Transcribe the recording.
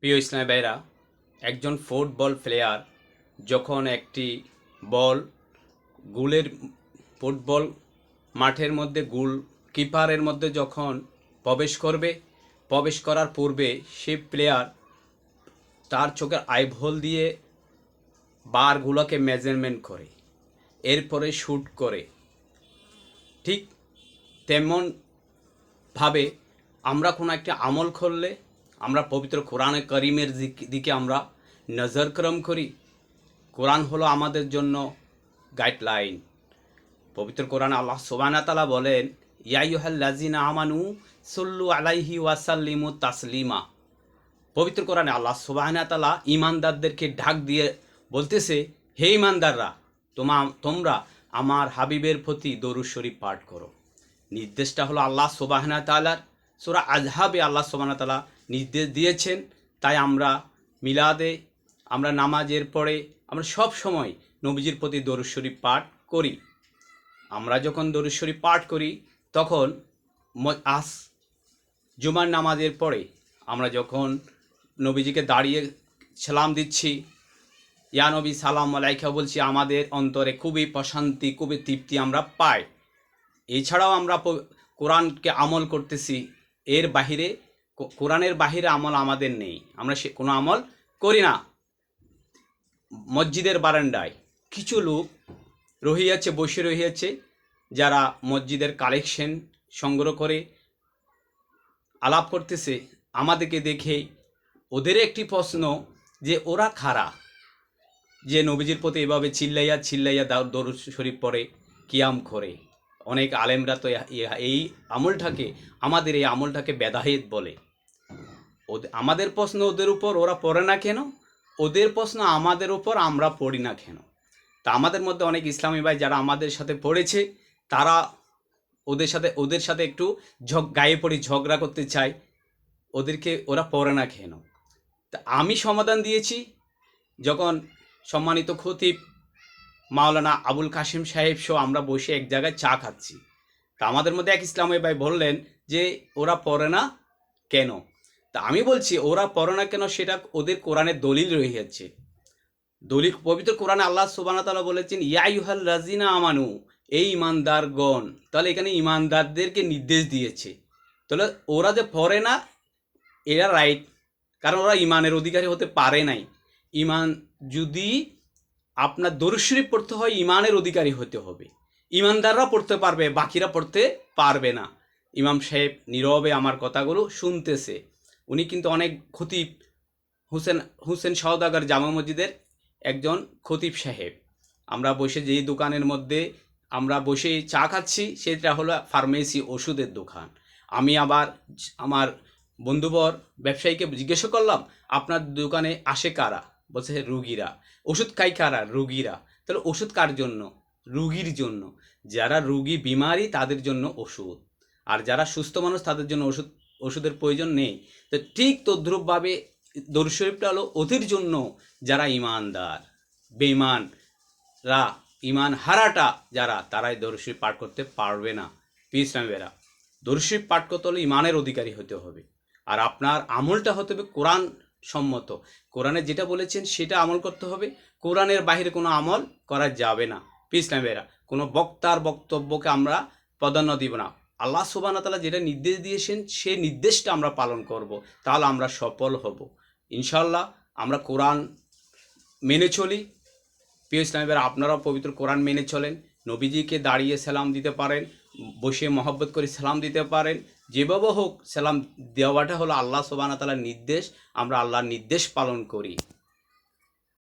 প্রিয় ইসলামী ভাইরা, একজন ফুটবল প্লেয়ার যখন একটি বল গোলের ফুটবল মাঠের মধ্যে গোল কিপারের মধ্যে যখন প্রবেশ করার পূর্বে সে প্লেয়ার তার চোখের আইবল দিয়ে বারগুলোকে মেজারমেন্ট করে, এরপরে শ্যুট করে। ঠিক তেমনভাবে আমরা কোনো একটা আমল করলে আমরা পবিত্র কোরআনে করিমের দিকে আমরা নজরক্রম করি। কোরআন হলো আমাদের জন্য গাইডলাইন। পবিত্র কোরআনে আল্লাহ সুবহানাহু ওয়া তাআলা বলেন, ইয়া আইয়ুহাল্লাযিনা আমানু সাল্লু আলাইহি ওয়া সাল্লিমু তাসলিমা। পবিত্র কোরআনে আল্লাহ সুবহানাহু ওয়া তাআলা ঈমানদারদেরকে ডাক দিয়ে বলতেছে, হে ঈমানদাররা, তোমরা আমার হাবিবের প্রতি দরুদ শরীফ পাঠ করো। নির্দেশটা হলো আল্লাহ সুবহানাহু ওয়া তাআলার। সূরা আযহাবে আল্লাহ সুবহানাহু ওয়া তাআলা নির্দেশ দিয়েছেন। তাই আমরা মিলাদে, আমরা নামাজের পরে আমরা সব সময় নবীজির প্রতি দরুদ শরীফ পাঠ করি। আমরা যখন দরুদ শরীফ পাঠ করি তখন জুমার নামাজের পরে আমরা যখন নবীজিকে দাঁড়িয়ে সালাম দিচ্ছি, ইয়া নবী সালাম আলাইকা বলছি, আমাদের অন্তরে খুবই প্রশান্তি, খুবই তৃপ্তি আমরা পাই। এছাড়াও আমরা কোরআনকে আমল করতেছি। এর বাহিরে, কোরআনের বাহিরে আমল আমাদের নেই, আমরা কোনো আমল করি না। মসজিদের বারান্দায় কিছু লোক বসে রহিয়াছে, যারা মসজিদের কালেকশন সংগ্রহ করে আলাপ করতেছে। আমাদেরকে দেখে ওদের একটি প্রশ্ন যে ওরা খারা, যে নবীজির প্রতি এভাবে চিল্লাইয়া দরুদ শরীফ পড়ে, কিয়াম করে। অনেক আলেমরা তো এই আমলটাকে বেদাহিত বলে। আমাদের প্রশ্ন ওদের উপর, ওরা পড়ে না কেন? ওদের প্রশ্ন আমাদের উপর, আমরা পড়ি না কেন? তা আমাদের মধ্যে অনেক ইসলামী ভাই যারা আমাদের সাথে পড়েছে, তারা ওদের সাথে একটু গায়ে পড়ি, ঝগড়া করতে চায়, ওরা পড়ে না কেন? তা আমি সমাধান দিয়েছি। যখন সম্মানিত খতিব মাওলানা আবুল কাশেম সাহেব সহ আমরা বসে এক জায়গায় চা খাচ্ছি, তা আমাদের মধ্যে এক ইসলামী ভাই বললেন যে ওরা পড়ে না কেন? তা আমি বলছি, ওরা পড়ে না কেন সেটা ওদের কোরআনের দলিল রয়েছে। দলিল পবিত্র কোরআনে আল্লাহ সুবহানাহু ওয়া তাআলা বলেছেন, ইয়া আইয়ুহাল্লাযিনা আমানু, এই ঈমানদারগণ। তাহলে এখানে ঈমানদারদেরকে নির্দেশ দিয়েছে। তাহলে ওরা যে পড়ে না, এরা রাইট, কারণ ওরা ঈমানের অধিকারী হতে পারে নাই। ঈমান যদি আপনার দরুদ শরীফ পড়তে হয়, ঈমানের অধিকারী হতে হবে। ঈমানদাররা পড়তে পারবে, বাকিরা পড়তে পারবে না। ইমাম সাহেব নীরবে আমার কথাগুলো শুনতেছে। উনি কিন্তু অনেক খতিব, হুসেন সওদাগর জামা মসজিদের একজন খতিব সাহেব। আমরা বসে যেই দোকানের মধ্যে আমরা বসে চা খাচ্ছি, সেটা হলো ফার্মেসি, ওষুধের দোকান। আমি আবার আমার বন্ধুবর ব্যবসায়ীকে জিজ্ঞাসা করলাম, আপনার দোকানে আসে কারা? বলছে রুগীরা। ওষুধ খাই কারা? রুগীরা। তাহলে ওষুধ কার জন্য? রুগীর জন্য। যারা রুগী বিমারি তাদের জন্য ওষুধ, আর যারা সুস্থ মানুষ তাদের জন্য ওষুধের প্রয়োজন নেই। তো ঠিক তদ্রূপভাবে দরুদ শরীফটা হলো ওদের জন্য যারা ঈমানদার। বেঈমানরা, ঈমান হারাটা যারা, তারাই দরুদ শরীফ পাঠ করতে পারবে না। ইসলামেরা, দরুদ শরীফ পাঠ করতে হলে ঈমানের অধিকারী হতে হবে, আর আপনার আমলটা হতে হবে কোরআন সম্মত। কোরআনে যেটা বলেছেন সেটা আমল করতে হবে। কোরআনের বাইরে কোনো আমল করা যাবে না। ইসলামেরা, কোনো বক্তার বক্তব্যকে আমরা প্রাধান্য দিব না। আল্লাহ সুবহানাহু ওয়া তাআলা যেটা নির্দেশ দিয়েছেন সেই নির্দেশটা আমরা পালন করব, তাহলে আমরা সফল হব ইনশাআল্লাহ। আমরা কোরআন মেনে চলি। প্রিয় ইসলামীরা, আপনারাও পবিত্র কোরআন মেনে চলেন। নবীজিকে দাঁড়িয়ে সালাম দিতে পারেন, বসে মহব্বত করে সালাম দিতে পারেন। যেভাবে হোক সালাম দেওয়াটা হলো আল্লাহ সুবহানাহু ওয়া তাআলার নির্দেশ। আমরা আল্লাহর নির্দেশ পালন করি।